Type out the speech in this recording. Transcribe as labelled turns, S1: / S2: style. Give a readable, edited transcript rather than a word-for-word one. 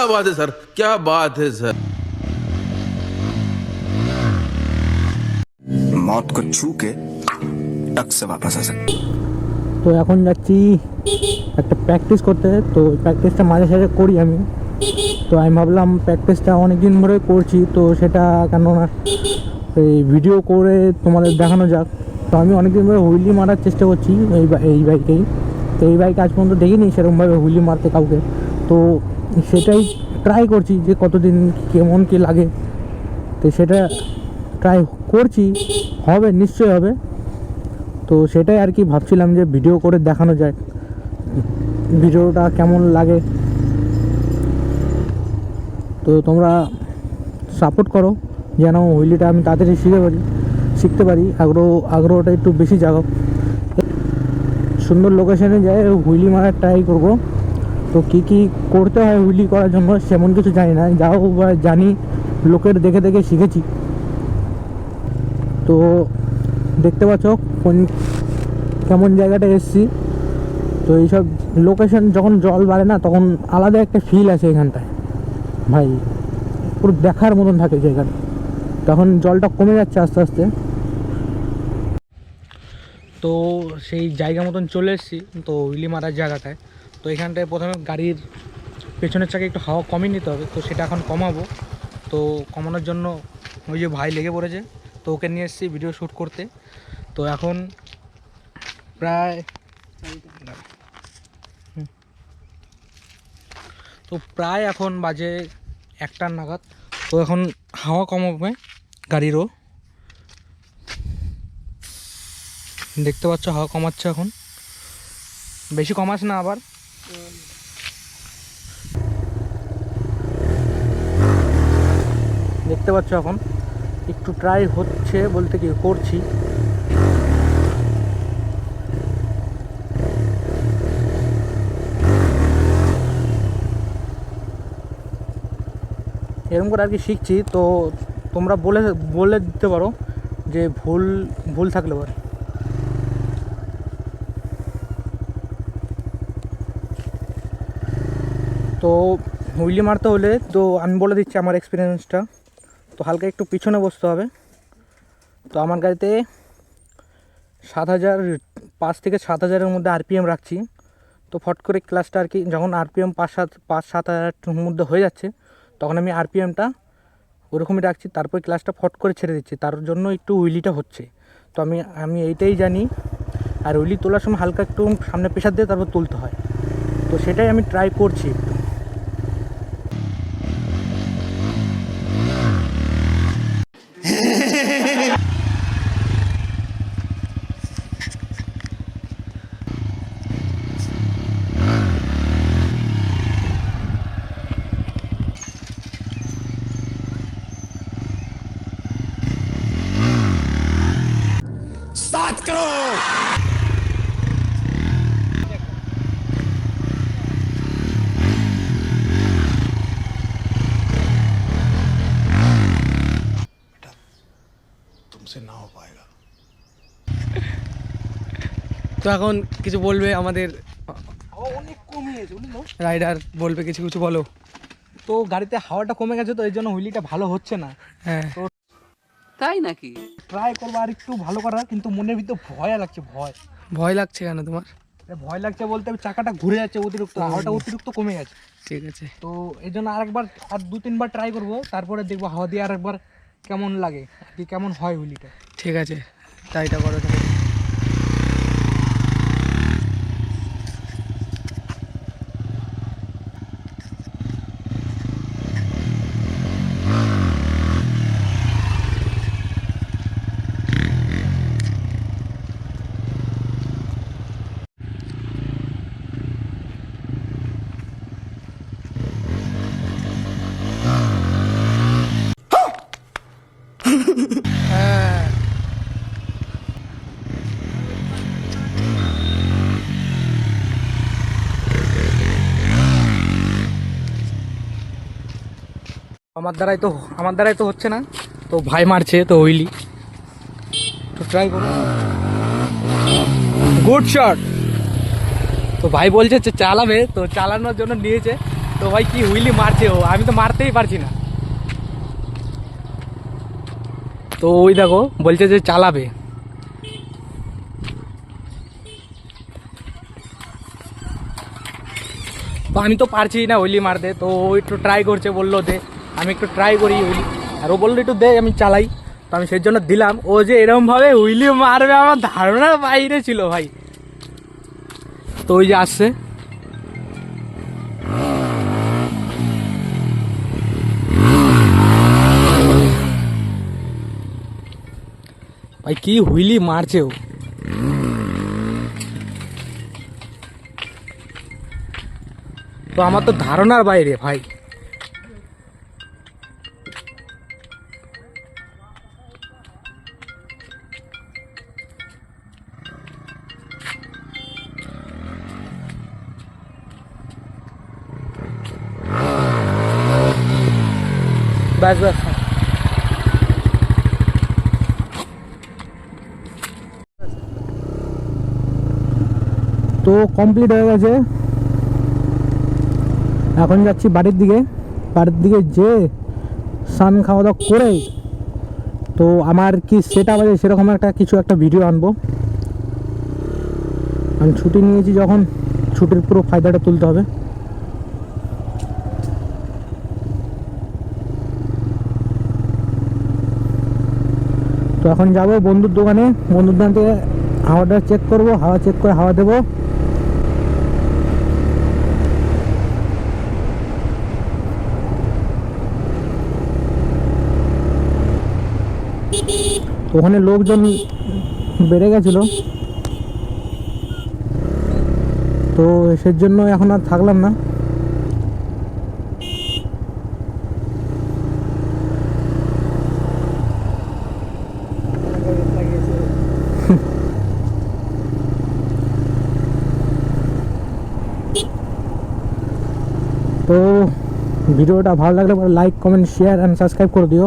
S1: बात है सर, क्या बात है सर।
S2: मौत को छू के टक से वापस आ सकते।
S3: তো এখন যাচ্ছি একটা প্র্যাকটিস করতে। তো প্র্যাকটিসটা মাঝে সাঝে করি আমি। তো আমি ভাবলাম প্র্যাকটিসটা অনেক দিন ধরে করছি, তো সেটা কেননা এই ভিডিও করে তোমাদের দেখানো যাক। তো আমি অনেক দিন ধরে হুইলি মারার চেষ্টা করছি এই বাইকেই। তো এই বাইক আজ পর্যন্ত দেখিনি সেরকমভাবে হুইলি মারতে কাউকে। তো সেটাই ট্রাই করছি যে কতদিন কেমন কী লাগে। তো সেটা ট্রাই করছি, হবে নিশ্চয়ই হবে। তো সেটাই আর কি ভাবছিলাম যে ভিডিও করে দেখানো যায়, ভিডিওটা কেমন লাগে। তো তোমরা সাপোর্ট করো যেন হুইলিটা আমি তাড়াতাড়ি শিখতে পারি। আগ্রহটা একটু বেশি জাগাও। সুন্দর লোকেশনে যাই হুইলি মারার ট্রাই করবো। তো কী কী করতে হয় হুইলি করার জন্য সেমন কিছু জানি না, যাও বা জানি লোকের দেখে দেখে শিখেছি। তো দেখতে পাচ্ছ কেমন জায়গাটা এসছি। তো এইসব লোকেশন যখন জল বাড়ে না তখন আলাদা একটা ফিল আছে এখানটায় ভাই, পুরো দেখার মতন থাকে জায়গাটা। তখন জলটা কমে যাচ্ছে আস্তে আস্তে। তো সেই জায়গা মতন চলে এসেছি তো হুইলি মারার জায়গাটায়। তো এখানটায় প্রথমে গাড়ির পেছনের চাকে একটু হাওয়া কমিয়ে নিতে হবে, তো সেটা এখন কমাবো। তো কমানোর জন্য ওই যে ভাই লেগে পড়েছে, তো ওকে নিয়ে এসেছি ভিডিও শ্যুট করতে। তো এখন প্রায় এখন বাজে 1টা নাগাদ। তো এখন হাওয়া কমাবে গাড়িরও, দেখতে পাচ্ছ হাওয়া কমাচ্ছে এখন, বেশি কমাস না আবার। দেখতে পাচ্ছ এখন একটু ট্রাই হচ্ছে বলতে কি করছি। এরকম করে আর কি শিখছি। তো তোমরা বলে দিতে পারো যে ভুল থাকলে পারে। তো হুইলি মারতে হলে তো আমি বলে দিচ্ছি আমার এক্সপিরিয়েন্সটা। তো হালকা একটু পিছনে বসতে হবে। তো আমার গাড়িতে 5 থেকে 7,000-এর মধ্যে আরপিএম রাখছি। তো ফট করে ক্লাসটা আর কি যখন আরপিএম 5-7 হাজারের মধ্যে হয়ে যাচ্ছে তখন আমি আরপিএমটা ওরকমই রাখছি, তারপর ক্লাসটা ফট করে ছেড়ে দিচ্ছি। তার জন্য একটু হুইলিটা হচ্ছে। তো আমি এইটাই জানি। আর হুইলি তোলার সময় হালকা একটু সামনে প্রেশার দিয়ে তারপর তুলতে হয়। তো সেটাই আমি ট্রাই করছি একটু।
S2: स्टार्ट करो। तुमसे ना हो पाएगा।
S3: তো এখন কিছু বলবে আমাদের
S4: অনেক কমিয়েছে বুঝলো,
S3: রাইডার, বলবে কিছু বলো।
S4: তো গাড়িতে হাওয়াটা কমে গেছে তো এই জন্য হুইলিটা ভালো হচ্ছে না।
S3: হ্যাঁ,
S4: তো
S5: তাই নাকি?
S4: ট্রাই করবো আর একটু ভালো করার, কিন্তু মনের ভিতর ভয় লাগছে।
S3: ভয় লাগছে কেন তোমার?
S4: ভয় লাগছে বলতে চাকাটা ঘুরে যাচ্ছে অতিরিক্ত, হাওয়াটা অতিরিক্ত কমে গেছে।
S3: ঠিক আছে,
S4: তো এই জন্য আর 2-3 বার ট্রাই করবো, তারপরে দেখবো হাওয়া দিয়ে আরেকবার কেমন লাগে আর কি, কেমন হয় হুইলিটা।
S3: ঠিক আছে, ট্রাইটা করো তাহলে। হ্যাঁ, আমার দ্বারাই তো হচ্ছে না। তো ভাই মারছে তো হুইলি, তো ট্রাই করো। Good shot. তো ভাই বলছে চালাবে, তো চালানোর জন্য নিয়েছে।
S4: তো ভাই কি হুইলি মারছে ও, আমি তো মারতেই পারছি না। তো ওই দেখো বলছে যে চালাবে, তো আমি তো পারছি না হুইলি মারতে। তো ও একটু ট্রাই করছে, বললো দে, আমি একটু ট্রাই করি হুইলি, আর ও বললো একটু দে আমি চালাই। তো আমি সেই জন্য দিলাম। ও যে এরমভাবে হুইলি মারবে আমার ধারণার বাইরে ছিল ভাই। তো ওই যে আসছে, ভাই কি হুইলি মারছে ও। তো আমার তো ধারণার বাইরে ভাই। ব্যাস ব্যাস,
S3: তো কমপ্লিট হয়ে গেছে। এখন যাচ্ছি বাড়ির দিকে। বাড়ির দিকে যে স্নান খাওয়া দাওয়া করে তো আমার কি সেট আপ আছে সেরকম একটা ভিডিও আনবো। আমি ছুটি নিয়েছি যখন, ছুটির পুরো ফায়দাটা তুলতে হবে। তো এখন যাবো বন্ধুর দোকানে, বন্ধুর দোকান থেকে হাওয়াটা চেক করবো, হাওয়া চেক করে হাওয়া দেবো। ওখানে লোকজন বেড়ে গেছিল, তো সেজন্য এখন আর থাকলাম না। তো ভিডিওটা ভালো লাগলে like comment share and subscribe করে দিও।